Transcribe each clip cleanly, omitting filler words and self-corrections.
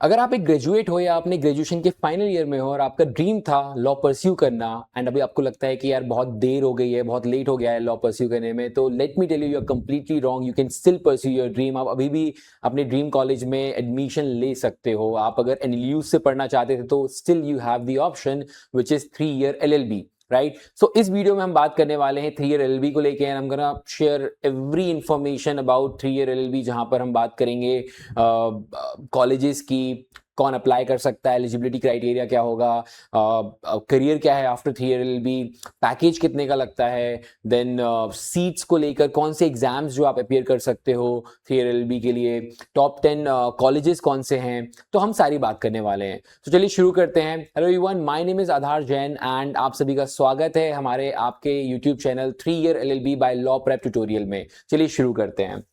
अगर आप एक ग्रेजुएट हो या अपने ग्रेजुएशन के फाइनल ईयर में हो और आपका ड्रीम था लॉ परस्यू करना एंड अभी आपको लगता है कि यार बहुत देर हो गई है, बहुत लेट हो गया है लॉ परस्यू करने में, तो let me tell you, you are completely wrong. You can still pursue your dream. आप अभी भी अपने ड्रीम कॉलेज में एडमिशन ले सकते हो। आप अगर एनएलयू से पढ़ना चाहते थे तो still you have the option which is 3 year LLB, right. So इस वीडियो में हम बात करने वाले हैं 3 ईयर एलएलबी को लेके and I am gonna share every information about 3 year LLB, जहां पर हम बात करेंगे कॉलेजेस की, कौन अप्लाई कर सकता है, एलिजिबिलिटी क्राइटेरिया क्या होगा, करियर क्या है आफ्टर 3 ईयर एलएलबी, पैकेज कितने का लगता है, देन सीट्स को लेकर कौन से एग्जाम्स जो आप अपियर कर सकते हो 3 ईयर एलएलबी के लिए, टॉप 10 कॉलेजेस कौन से हैं, तो हम सारी बात करने वाले हैं। तो चलिए शुरू करते हैं। Hello everyone, my name is Aadhaar Jain and आप सभी का स्वागत है हमारे आपके YouTube channel 3 year LLB by law prep tutorial में। चलिए शुरू करते हैं।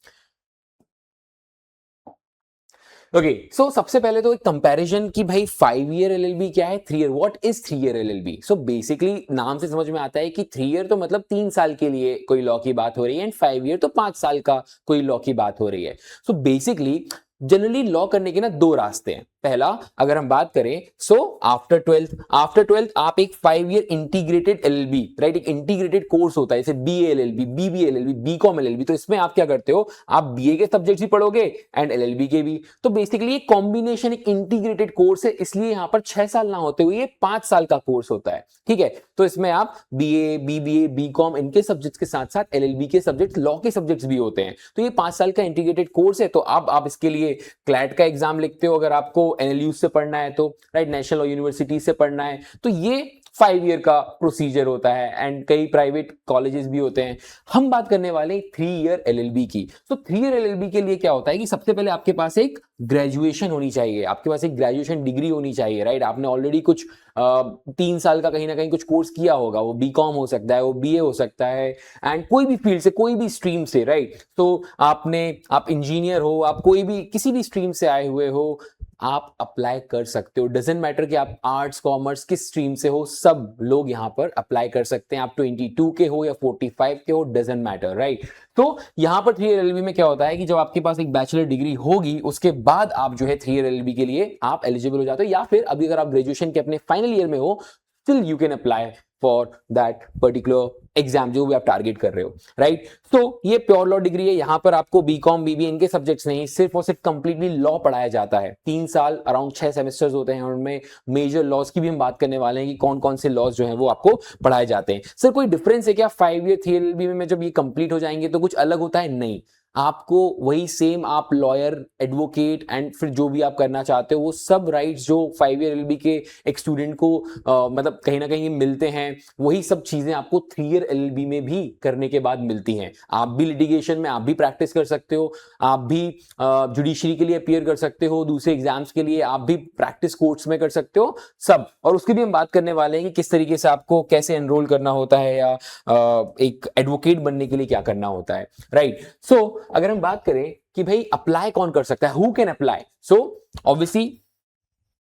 ओके, सो सबसे पहले तो एक कंपैरिजन कि भाई 5 ईयर एलएलबी क्या है, 3 year, what is 3 year LLB. So basically नाम से समझ में आता है कि 3 ईयर तो मतलब 3 साल के लिए कोई लॉ की बात हो रही है एंड 5 ईयर तो 5 साल का कोई लॉ की बात हो रही है। सो बेसिकली जनरली लॉ करने के ना दो रास्ते हैं। पहला, अगर हम बात करें, सो आफ्टर ट्वेल्थ आप एक 5 ईयर इंटीग्रेटेड एलएलबी, राइट, एक इंटीग्रेटेड कोर्स होता है जैसे BA LLB, BBA LLB, BCom LLB. तो इसमें आप क्या करते हो, आप बीए के सब्जेक्ट्स भी पढ़ोगे एंड एलएलबी के भी। तो बेसिकली एक कॉम्बिनेशन, एक इंटीग्रेटेड कोर्स है, इसलिए यहां पर 6 साल ना होते हुए ये 5 साल का कोर्स होता है। ठीक है, तो इसमें आप बीए, बीबीए, बीकॉम इनके सब्जेक्ट्स के साथ साथ एलएलबी के सब्जेक्ट्स, लॉ के सब्जेक्ट्स भी होते हैं। तो ये 5 साल का इंटीग्रेटेड कोर्स है। तो अब आप इसके लिए क्लैट का एग्जाम लिखते हो अगर आपको एनएलयू से पढ़ना है तो, राइट, नेशनल लॉ यूनिवर्सिटी से पढ़ना है तो ये 5 ईयर का प्रोसीजर होता है एंड कई प्राइवेट कॉलेजेस भी होते हैं। हम बात करने वाले 3 ईयर एलएलबी की। तो 3 ईयर एलएलबी के लिए क्या होता है कि सबसे पहले आपके पास एक ग्रेजुएशन होनी चाहिए, आपके पास एक ग्रेजुएशन डिग्री होनी चाहिए, राइट। आपने ऑलरेडी कुछ 3 साल का कहीं ना कहीं कुछ कोर्स किया होगा, वो बीकॉम हो सकता है, वो बीए हो सकता है एंड कोई भी फील्ड से, कोई भी स्ट्रीम से, राइट। तो आप इंजीनियर हो, आप कोई भी किसी भी स्ट्रीम से आए हुए हो, आप अप्लाई कर सकते हो। डजेंट मैटर कि आप आर्ट्स कॉमर्स किस स्ट्रीम से हो, सब लोग यहां पर अप्लाई कर सकते हैं। आप 22 के हो या 45 के हो, डजेंट मैटर, राइट। तो यहां पर 3 ईयर एलएलबी में क्या होता है कि जब आपके पास एक बैचलर डिग्री होगी उसके बाद आप जो है 3 ईयर एलएलबी के लिए आप एलिजिबल हो जाते हो, या फिर अभी अगर आप ग्रेजुएशन के अपने फाइनल ईयर में हो, still you can apply for that particular exam जो भी आप टारगेट कर रहे हो, राइट। तो ये प्योर लॉ डिग्री है। यहां पर आपको बीकॉम, बीबीए इनके सब्जेक्ट्स नहीं, सिर्फ और सिर्फ कंप्लीटली लॉ पढ़ाया जाता है। 3 साल, अराउंड 6 सेमेस्टर्स होते हैं और उनमें मेजर लॉज की भी हम बात करने वाले हैं कि कौन कौन से लॉज जो हैं वो आपको पढ़ाए जाते हैं। सर कोई डिफरेंस है क्या 5 ईयर 3 एलएलबी में जब ये कंप्लीट हो जाएंगे तो कुछ अलग होता है? नहीं, आपको वही सेम, आप लॉयर, एडवोकेट एंड फिर जो भी आप करना चाहते हो वो सब राइट्स जो 5 ईयर एलएलबी के एक स्टूडेंट को मतलब कहीं ना कहीं मिलते हैं, वही सब चीजें आपको 3 ईयर एलएलबी में भी करने के बाद मिलती हैं। आप भी लिटिगेशन में आप भी प्रैक्टिस कर सकते हो, आप भी जुडिशरी के लिए अपियर कर सकते हो, दूसरे एग्जाम्स के लिए आप भी प्रैक्टिस कोर्ट्स में कर सकते हो, सब। और उसकी भी हम बात करने वाले हैं कि किस तरीके से आपको कैसे एनरोल करना होता है या एक एडवोकेट बनने के लिए क्या करना होता है, राइट। सो अगर हम बात करें कि भाई अप्लाई कौन कर सकता है, who can apply, so obviously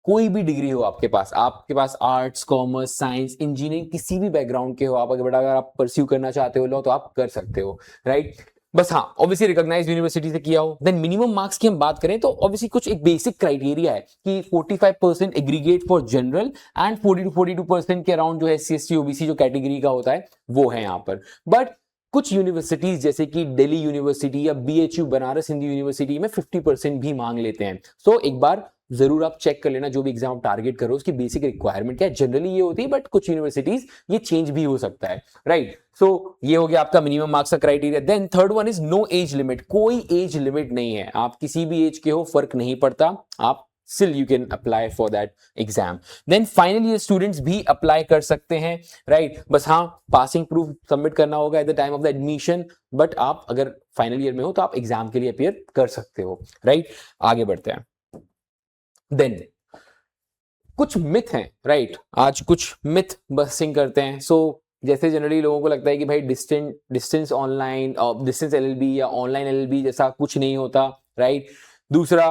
कोई भी डिग्री हो आपके पास आर्ट्स, कॉमर्स, साइंस, इंजीनियरिंग, किसी भी बैकग्राउंड के हो आप, अगर आप परस्यू करना चाहते हो लॉ तो आप कर सकते हो, राइट। बस हाँ, ऑब्वियसली रिकॉग्नाइज्ड यूनिवर्सिटी से किया हो। देन मिनिमम मार्क्स की हम बात करें तो ऑब्वियसली कुछ एक बेसिक क्राइटेरिया है कि 45% aggregate for general and 40 to 42% के अराउंड जो है एससी एसटी ओबीसी जो कैटेगरी का होता है वो है यहाँ पर। बट कुछ यूनिवर्सिटीज जैसे कि दिल्ली यूनिवर्सिटी या बीएचयू बनारस हिंदू यूनिवर्सिटी में 50% भी मांग लेते हैं। सो एक बार जरूर आप चेक कर लेना जो भी एग्जाम टारगेट करो उसकी बेसिक रिक्वायरमेंट क्या है। जनरली ये होती है बट कुछ यूनिवर्सिटीज ये चेंज भी हो सकता है, राइट। सो ये हो गया आपका मिनिमम मार्क्स का criteria. Then third one is no age limit. कोई एज लिमिट नहीं है, आप किसी भी एज के हो फर्क नहीं पड़ता, आप still you can apply for that exam. Then final year students भी apply कर सकते हैं, right? बस हाँ, passing proof submit करना होगा at the time of the admission, but आप अगर final year में हो तो आप एग्जाम के लिए appear कर सकते हो, right? आगे बढ़ते हैं। Then कुछ मिथ हैं, राइट। आज कुछ मिथ बस्टिंग करते हैं। सो जैसे जनरली लोगों को लगता है कि भाई डिस्टेंस ऑनलाइन, डिस्टेंस एलएलबी या ऑनलाइन एलएलबी जैसा कुछ नहीं होता, राइट। दूसरा,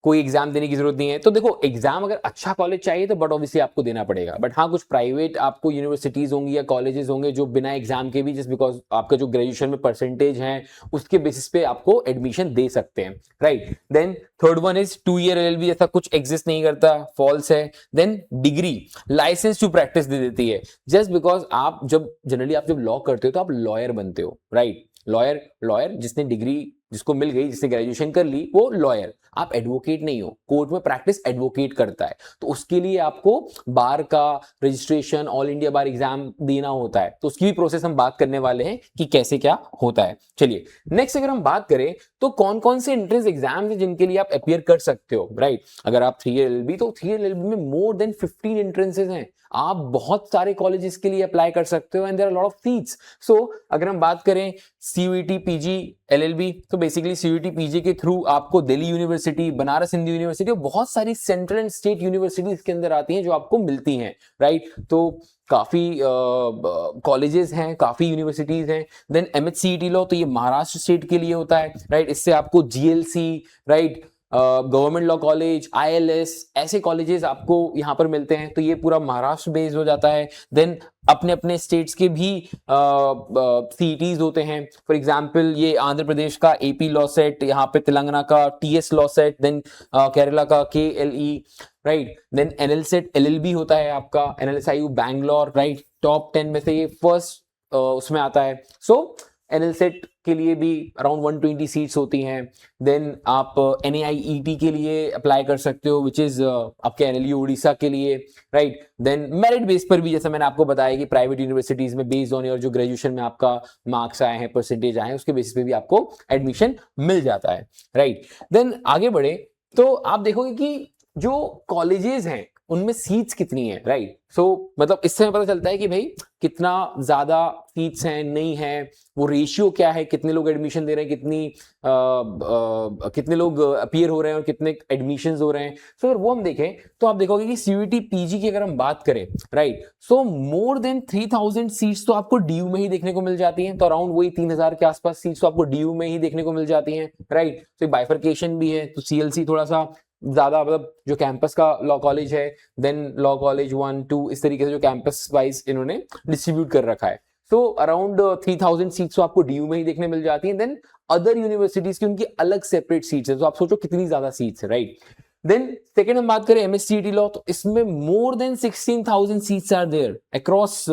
कोई एग्जाम देने की जरूरत नहीं है। तो देखो एग्जाम अगर अच्छा कॉलेज चाहिए तो बट ऑब्वियसली आपको देना पड़ेगा, बट हाँ कुछ प्राइवेट आपको यूनिवर्सिटीज होंगी या कॉलेजेस होंगे जो बिना एग्जाम के भी जस्ट बिकॉज आपका जो ग्रेजुएशन में परसेंटेज है उसके बेसिस पे आपको एडमिशन दे सकते हैं, right. Then third one is 2 year LLB, ऐसा कुछ एग्जिस्ट नहीं करता, फॉल्स है। Then degree license to practice दे देती है, जस्ट बिकॉज आप जब लॉ करते हो तो आप लॉयर बनते हो, राइट। लॉयर जिसने डिग्री जिसको मिल गई, जिसने ग्रेजुएशन कर ली वो लॉयर, आप एडवोकेट नहीं हो। कोर्ट में प्रैक्टिस एडवोकेट करता है, तो उसके लिए आपको बार का registration, all India bar exam देना होता है, तो उसकी भी प्रोसेस हम बात करने वाले हैं कि कैसे क्या होता है। चलिए नेक्स्ट अगर हम बात करें तो कौन कौन से एंट्रेंस एग्जाम है जिनके लिए आप अपियर कर सकते हो, राइट। अगर आप 3 ईयर एलएलबी, तो 3 ईयर एलएलबी में मोर देन 15 एंट्रेंसेस हैं, आप बहुत सारे कॉलेजेस के लिए अप्लाई कर सकते हो and there are lot of seats. So अगर हम बात करें सीयूईटी पीजी एलएलबी, तो बेसिकली सीयूईटी पीजी के थ्रू आपको दिल्ली यूनिवर्सिटी, बनारस हिंदू यूनिवर्सिटी और बहुत सारी सेंट्रल एंड स्टेट यूनिवर्सिटीज के अंदर आती हैं जो आपको मिलती हैं, राइट। तो काफी कॉलेजेस हैं, काफी यूनिवर्सिटीज हैं। देन एमएचसीईटी लॉ, तो ये महाराष्ट्र स्टेट के लिए होता है, राइट। इससे आपको GLC, right, government law college, ILS, ऐसे कॉलेजेस आपको यहाँ पर मिलते हैं, तो ये पूरा महाराष्ट्र बेस्ड हो जाता है। देन अपने अपने स्टेट्स के भी सीईटीज होते हैं, फॉर एग्जांपल ये आंध्र प्रदेश का एपी लॉ सेट, यहाँ पे तेलंगाना का TS law CET, then Kerala का KLE, right. Then NLSAT LLB होता है आपका, एनएलएसआईयू बैंगलोर, राइट। टॉप 10 में से ये फर्स्ट उसमें आता है। सो एनएलसेट के लिए भी अराउंड 120 सीट्स होती हैं। देन आप एनआईईटी के लिए अप्लाई कर सकते हो, विच इज आपके एनएलयू उड़ीसा के लिए, राइट। देन मेरिट बेस पर भी, जैसा मैंने आपको बताया कि प्राइवेट यूनिवर्सिटीज में बेस्ड ऑन योर जो ग्रेजुएशन में आपका मार्क्स आए हैं, परसेंटेज आए हैं, उसके बेसिस पे भी आपको एडमिशन मिल जाता है, राइट। देन आगे बढ़े तो आप देखोगे कि जो कॉलेजेस हैं उनमें सीट्स कितनी है, राइट। सो मतलब इससे हमें पता चलता है कि भाई कितना ज्यादा सीट्स हैं, नहीं है, वो रेशियो क्या है, कितने लोग एडमिशन दे रहे हैं, कितने लोग अपीयर हो रहे हैं और कितने एडमिशंस हो रहे हैं। सो अगर वो हम देखें तो आप देखोगे कि सीयूईटी पीजी की अगर हम बात करें, राइट, सो मोर देन 3000 सीट्स तो आपको डीयू में ही देखने को मिल जाती हैं, तो अराउंड वही 3000 के आसपास सीट्स तो आपको डीयू में ही देखने को मिल जाती हैं, राइट। तो बाइफरकेशन भी है, तो सीएलसी थोड़ा सा ज्यादा, मतलब जो कैंपस का लॉ कॉलेज है, देन लॉ कॉलेज 1 2 इस तरीके से जो कैंपस वाइज इन्होंने डिस्ट्रीब्यूट कर रखा है। तो अराउंड 3000 सीट्स तो आपको डीयू में ही देखने मिल जाती हैं। देन अदर यूनिवर्सिटीज की उनकी अलग सेपरेट सीट्स है, तो आप सोचो कितनी ज्यादा सीट्स है, राइट। देन सेकेंड हम बात करें एमएससीईटी लॉ, तो इसमें more than 16,000 seats are there across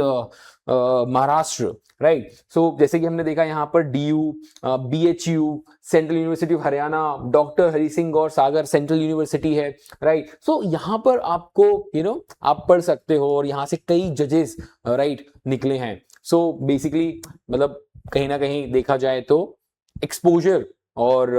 Maharashtra, right. So जैसे कि हमने देखा यहाँ पर DU, BHU, central university of Haryana, doctor Hari Singh Gaur Sagar central university है, राइट। सो यहाँ पर आपको आप पढ़ सकते हो और यहाँ से कई जजेस, राइट, निकले हैं। सो बेसिकली मतलब कहीं ना कहीं देखा जाए तो एक्सपोजर और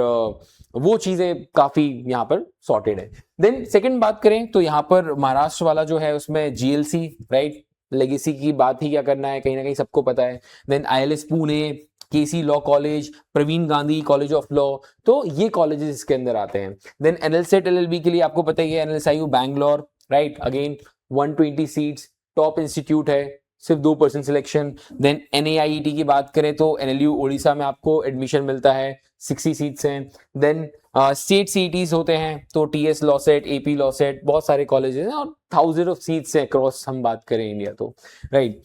वो चीजें काफी यहाँ पर सॉर्टेड है। देन सेकंड बात करें तो यहाँ पर महाराष्ट्र वाला जो है उसमें जीएलसी, राइट, लेगेसी की बात ही क्या करना है, कहीं ना कहीं सबको पता है। Then ILS Pune, KC law college, Praveen Gandhi college of law, तो ये कॉलेजेस इसके अंदर आते हैं। देन एनएलसेट एलएलबी के लिए आपको पता ही है, NLSIU Bangalore, right, again 120 seats, top institute है, सिर्फ 2% सिलेक्शन। देन एनआईईटी की बात करें तो एनएलयू उड़ीसा में आपको एडमिशन मिलता है, 60 सीट्स हैं। देन स्टेट सीईटीज होते हैं, तो TS law CET, AP law CET, बहुत सारे कॉलेजेस हैं और 1000 ऑफ सीट्स हैं अक्रॉस, हम बात करें इंडिया तो, राइट।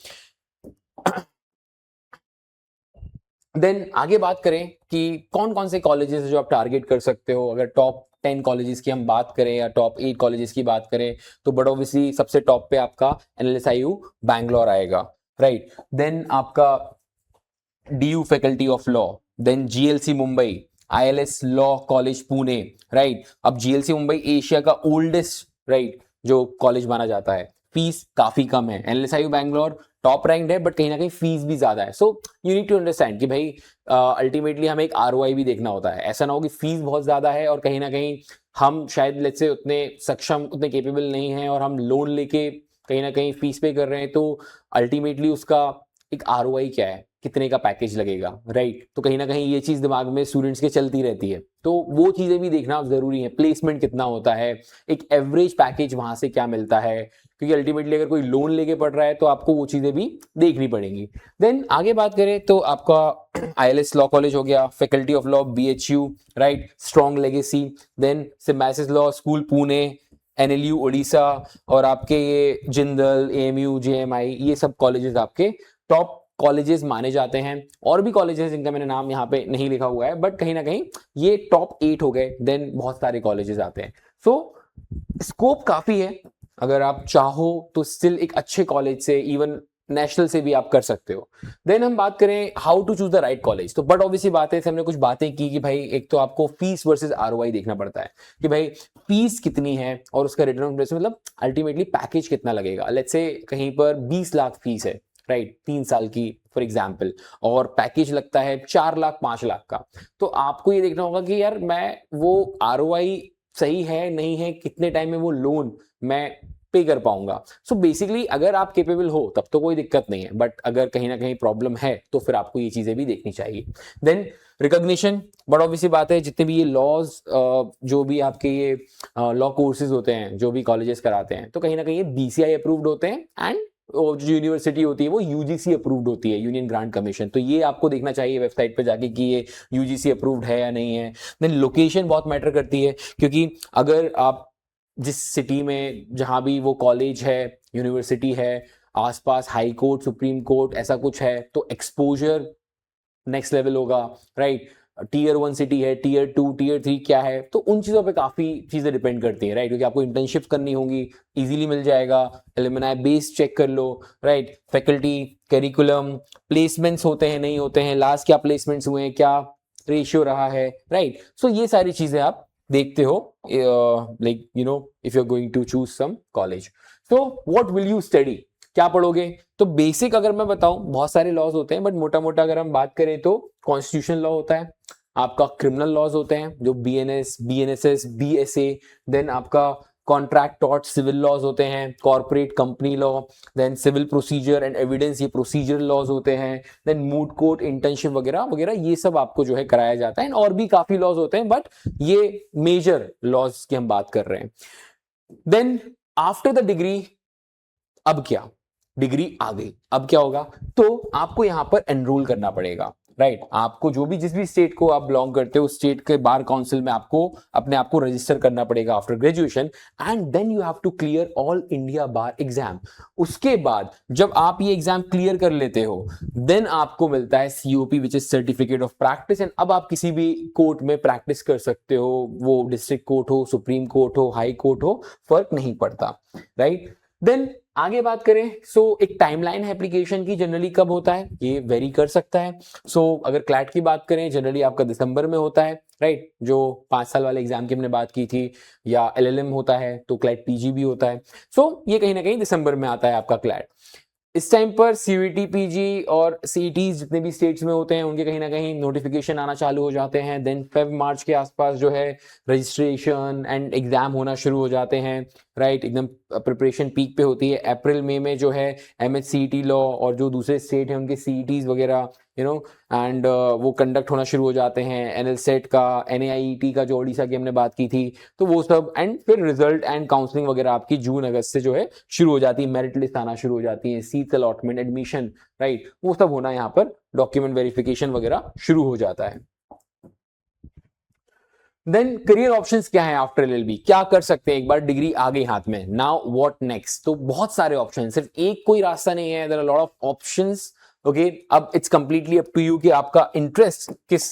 देन आगे बात करें कि कौन कौन से कॉलेजेस जो आप टारगेट कर सकते हो। अगर टॉप 10 कॉलेजेस की हम बात करें या टॉप 8 कॉलेजेस की बात करें, तो बट ऑब्वियसली सबसे टॉप पे आपका एनएलएसआईयू बैंगलोर आएगा, राइट। देन आपका DU faculty of law, then GLC Mumbai, ILS law college Pune, right. अब जीएलसी मुंबई एशिया का ओल्डेस्ट, राइट, जो कॉलेज माना जाता है। फीस काफी कम है। एनएलएसआईयू बैंगलोर टॉप रैंक्ड है, बट कहीं ना कहीं फीस भी ज्यादा है। So you need to understand कि भाई अल्टीमेटली हमें एक आरओआई भी देखना होता है। ऐसा ना हो कि फीस बहुत ज्यादा है और कहीं ना कहीं हम शायद लेट्स से उतने सक्षम, उतने केपेबल नहीं हैं और हम लोन लेके कहीं ना कहीं फीस पे कर रहे हैं, तो अल्टीमेटली उसका एक आरओआई क्या है, कितने का पैकेज लगेगा, राइट। तो कहीं ना कहीं ये चीज दिमाग में स्टूडेंट्स के चलती रहती है, तो वो चीजें भी देखना जरूरी है। प्लेसमेंट कितना होता है, एक एवरेज पैकेज वहां से क्या मिलता है, क्योंकि अल्टीमेटली अगर कोई लोन लेके पढ़ रहा है तो आपको वो चीजें भी देखनी पड़ेंगी। देन आगे बात करें तो आपका ILS लॉ कॉलेज हो गया, faculty of law BHU, right, strong legacy. Then Symbiosis law school Pune, NLU Orissa, और आपके ये जिंदल, AMU, JMI, ये सब कॉलेजेस आपके टॉप कॉलेजेस माने जाते हैं। और भी कॉलेजेस जिनका मैंने नाम यहाँ पे नहीं लिखा हुआ है, बट कहीं ना कहीं ये टॉप 8 हो गए। देन बहुत सारे कॉलेजेस आते हैं। सो स्कोप काफी है, अगर आप चाहो तो स्टिल एक अच्छे कॉलेज से, इवन नेशनल से भी आप कर सकते हो। देन हम बात करें how to choose the right college, तो बट ऑब्वियसली बात है, हमने कुछ बातें की कि भाई एक तो आपको फीस वर्सेस ROI देखना पड़ता है कि भाई फीस कितनी है और उसका रिटर्न ऑन इन्वेस्टमेंट, मतलब अल्टीमेटली पैकेज कितना लगेगा। लेट्स से कहीं पर 20 लाख फीस है, राइट, 3 साल की फॉर एग्जाम्पल, और पैकेज लगता है 4 लाख 5 लाख का, तो आपको ये देखना होगा कि यार मैं वो ROI सही है नहीं है, कितने टाइम में वो लोन मैं पे कर पाऊंगा। सो बेसिकली अगर आप केपेबल हो तब तो कोई दिक्कत नहीं है, बट अगर कहीं ना कहीं प्रॉब्लम है तो फिर आपको ये चीजें भी देखनी चाहिए। देन रिकॉग्निशन, बड़ा ऑब्वियसली बात है, जितने भी ये लॉज, जो भी आपके ये लॉ कोर्सेज होते हैं, जो भी कॉलेजेस कराते हैं, तो कहीं ना कहीं ये BCI अप्रूव्ड होते हैं, एंड जो यूनिवर्सिटी होती है वो UGC अप्रूव्ड होती है, यूनियन ग्रांट कमीशन। तो ये आपको देखना चाहिए वेबसाइट पे जाके कि ये UGC अप्रूव्ड है या नहीं है। देन लोकेशन बहुत मैटर करती है, क्योंकि अगर आप जिस सिटी में जहां भी वो कॉलेज है, यूनिवर्सिटी है, आसपास हाई कोर्ट, सुप्रीम कोर्ट ऐसा कुछ है, तो एक्सपोजर नेक्स्ट लेवल होगा, राइट। Tier 1 सिटी है, Tier 2, Tier 3 क्या है, तो उन चीजों पे काफी चीजें डिपेंड करती है, राइट, क्योंकि आपको इंटर्नशिप करनी होगी, इजीली मिल जाएगा। एलुमनाई बेस चेक कर लो, राइट, फैकल्टी, करिकुलम, प्लेसमेंट्स होते हैं नहीं होते हैं, लास्ट क्या प्लेसमेंट्स हुए हैं, क्या रेशियो रहा है, राइट। सो ये सारी चीजें आप देखते हो, like you know, if you are going to choose some college. So what will you study, क्या पढ़ोगे? तो बेसिक अगर मैं बताऊं, बहुत सारे लॉज होते हैं, बट मोटा मोटा अगर हम बात करें तो कॉन्स्टिट्यूशन लॉ होता है, आपका क्रिमिनल लॉज होते हैं जो BNS, BNSS, BSA, देन आपका कॉन्ट्रैक्ट टॉर्ट सिविल लॉज होते हैं, corporate company law, then civil procedure and evidence, ये प्रोसीजर लॉज होते हैं, देन मूट कोर्ट, इंटर्नशिप वगैरह वगैरह, ये सब आपको जो है कराया जाता है। और भी काफी लॉज होते हैं, बट ये मेजर लॉज की हम बात कर रहे हैं। देन आफ्टर द डिग्री, अब क्या, डिग्री आ गई, अब क्या होगा? तो आपको यहां पर एनरोल करना पड़ेगा, राइट। आपको जो भी, जिस भी स्टेट को आप बिलोंग करते हो, स्टेट के बार काउंसिल में आपको अपने आप को रजिस्टर करना पड़ेगा after graduation, and then you have to clear all India bar exam. उसके बाद जब आप ये एग्जाम क्लियर कर लेते हो, देन आपको मिलता है COP, which is certificate of practice, and अब आप किसी भी कोर्ट में प्रैक्टिस कर सकते हो, वो डिस्ट्रिक्ट कोर्ट हो, सुप्रीम कोर्ट हो, हाई कोर्ट हो, फर्क नहीं पड़ता, राइट। देन आगे बात करें, एक टाइमलाइन है एप्लीकेशन की, जनरली कब होता है ये वेरी कर सकता है। अगर क्लैट की बात करें, जनरली आपका दिसंबर में होता है, राइट, जो 5 साल वाले एग्जाम की हमने बात की थी, या LLM होता है तो क्लैट PG भी होता है। ये कहीं ना कहीं दिसंबर में आता है आपका क्लैट। इस टाइम पर CVT, PG और CETs जितने भी स्टेट्स में होते हैं, उनके कहीं ना कहीं नोटिफिकेशन आना चालू हो जाते हैं। देन Feb-March के आसपास जो है रजिस्ट्रेशन एंड एग्जाम होना शुरू हो जाते हैं, राइट, एकदम प्रिपरेशन पीक पे होती है। अप्रैल-मई में जो है MHCET लॉ और जो दूसरे स्टेट हैं उनके CETs वगैरह, यू नो, एंड वो कंडक्ट होना शुरू हो जाते हैं। NLSET का, NAIET का जो ओडिशा की हमने बात की थी, तो वो सब, एंड फिर रिजल्ट एंड काउंसलिंग वगैरह आपकी जून अगस्त से जो है शुरू हो जाती है, मेरिट लिस्ट आना शुरू हो जाती है, सीट अलॉटमेंट, एडमिशन, राइट, वो सब होना यहाँ पर, डॉक्यूमेंट वेरिफिकेशन वगैरह शुरू हो जाता है। देन करियर ऑप्शंस क्या है आफ्टर LLB, क्या कर सकते हैं एक बार डिग्री आ गई हाथ में, नाउ व्हाट नेक्स्ट? तो बहुत सारे ऑप्शन, सिर्फ एक कोई रास्ता नहीं है, there are lot of options, okay. अब it's completely up to you कि आपका इंटरेस्ट किस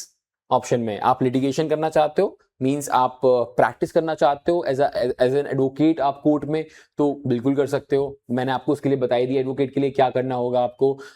ऑप्शन में। आप लिटिगेशन करना चाहते हो, मींस आप प्रैक्टिस करना चाहते हो एज एन एडवोकेट आप कोर्ट में, तो बिल्कुल कर सकते हो। मैंने आपको उसके लिए बताई दी, एडवोकेट के लिए क्या करना होगा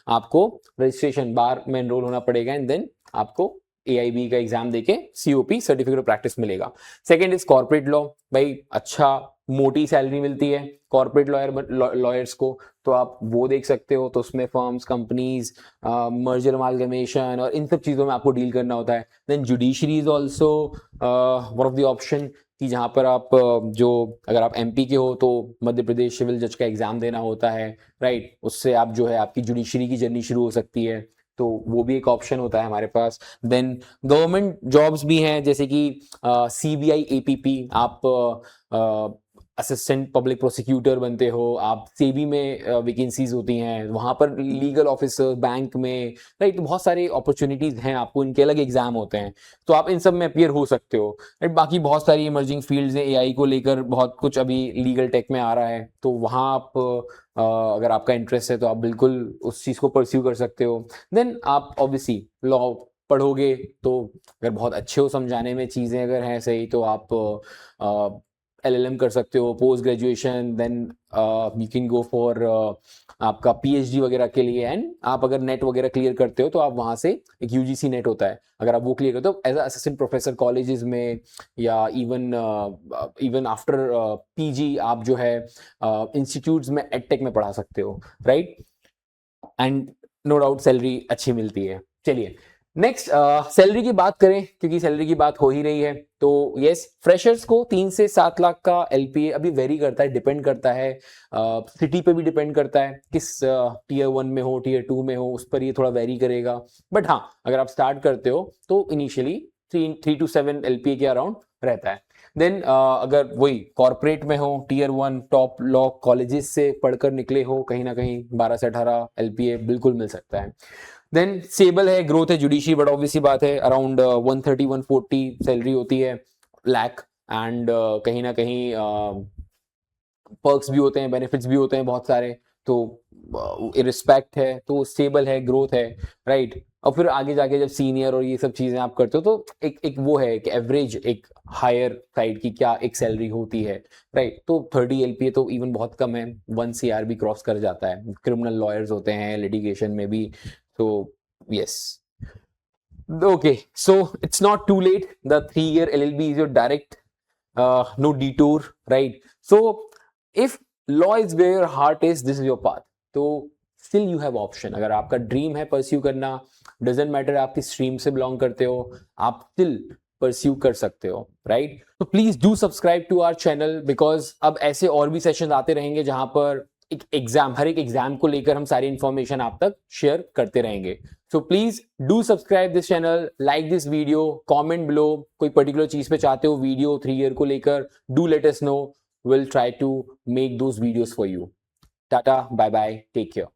आपको रजिस्ट्रेशन बार में एनरोल होना पड़ेगा, एंड देन आपको AIB का एग्जाम देके COP, सर्टिफिकेट ऑफ प्रैक्टिस मिलेगा। सेकंड इज कॉर्पोरेट लॉ, भाई अच्छा मोटी सैलरी मिलती है कॉर्पोरेट लॉयर्स को, तो आप वो देख सकते हो। तो उसमें फर्म्स, कंपनीज, मर्जर अमालगमेशन और इन सब चीज़ों में आपको डील करना होता है। Then judiciary is also one of the option, कि जहाँ पर आप जो, अगर आप MP के हो तो मध्य प्रदेश सिविल जज का एग्जाम देना होता है, राइट, उससे आप जो है आपकी जुडिशरी की जर्नी शुरू हो सकती है। तो वो भी एक ऑप्शन होता है हमारे पास। देन गवर्नमेंट जॉब्स भी हैं, जैसे कि CBI APP, आप असिस्टेंट पब्लिक प्रोसिक्यूटर बनते हो, आप सेबी में वैकेंसीज होती हैं, वहाँ पर लीगल ऑफिसर बैंक में, राइट। तो बहुत सारी अपॉर्चुनिटीज हैं, आपको इनके अलग एग्जाम होते हैं, तो आप इन सब में अपियर हो सकते हो, राइट। बाकी बहुत सारी इमर्जिंग फील्ड्स हैं, AI को लेकर बहुत कुछ अभी लीगल टेक में आ रहा है, तो वहाँ आप अगर आपका इंटरेस्ट है तो आप बिल्कुल उस चीज़ को परस्यू कर सकते हो। देन आप ऑब्वियसली लॉ पढ़ोगे, तो अगर बहुत अच्छे हो समझाने में चीज़ें अगर हैं सही, तो आप LLM कर सकते हो, post graduation, then you can go for आपका PhD वगैरह के लिए। एंड आप अगर नेट वगैरह क्लियर करते हो तो आप वहाँ से, एक UGC नेट होता है, अगर आप वो क्लियर करते हो एज असिस्टेंट प्रोफेसर कॉलेजेस में, या इवन आफ्टर PG आप जो है इंस्टीट्यूट्स में एडटेक में पढ़ा सकते हो, right. And no doubt salary अच्छी मिलती है। चलिए नेक्स्ट सैलरी की बात करें, क्योंकि सैलरी की बात हो ही रही है, तो यस, फ्रेशर्स को 3 से 7 लाख का LPA अभी वेरी करता है, डिपेंड करता है, सिटी पे भी डिपेंड करता है, किस Tier 1 में हो, Tier 2 में हो, उस पर ये थोड़ा वेरी करेगा। बट हाँ, अगर आप स्टार्ट करते हो तो इनिशियली 3 to 7 LPA के अराउंड रहता है। देन अगर वही कॉर्पोरेट में हो, Tier 1 टॉप लॉ कॉलेजेस से पढ़कर निकले हो, कहीं ना कहीं 12 से 18 LPA बिल्कुल मिल सकता है। देन स्टेबल है, ग्रोथ है जुडिशरी, बट ऑब्वियसली बात है अराउंड 130-140 सैलरी होती है, लाख। एंड कहीं ना कहीं पर्क्स भी होते हैं, बेनिफिट्स भी होते हैं बहुत सारे, तो रिस्पेक्ट है, तो स्टेबल है, ग्रोथ है, राइट। और फिर आगे जाके जब सीनियर और ये सब चीजें आप करते हो, तो एक वो है कि एवरेज एक हायर साइड की क्या एक सैलरी होती है, राइट। तो 30 LPA तो इवन बहुत कम है, 1 CR भी क्रॉस कर जाता है। क्रिमिनल लॉयर्स होते हैं लिटिगेशन में भी, तो yes. Okay, so it's not too late. The 3-year LLB is your direct, no detour, right? So if law is where your heart is, this is your path. तो still you have option. अगर आपका dream है pursue करना, doesn't matter आप किस stream से belong करते हो, आप still परस्यू कर सकते हो, राइट। तो please do subscribe to our channel, because अब ऐसे और भी सेशन आते रहेंगे जहां पर हर एक एग्जाम को लेकर हम सारी इंफॉर्मेशन आप तक शेयर करते रहेंगे। So please do subscribe this channel, like this video, comment below, कोई पर्टिकुलर चीज पे चाहते हो वीडियो 3 ईयर को लेकर, do let us know, will try to make those videos for you. Tata, bye bye, take care.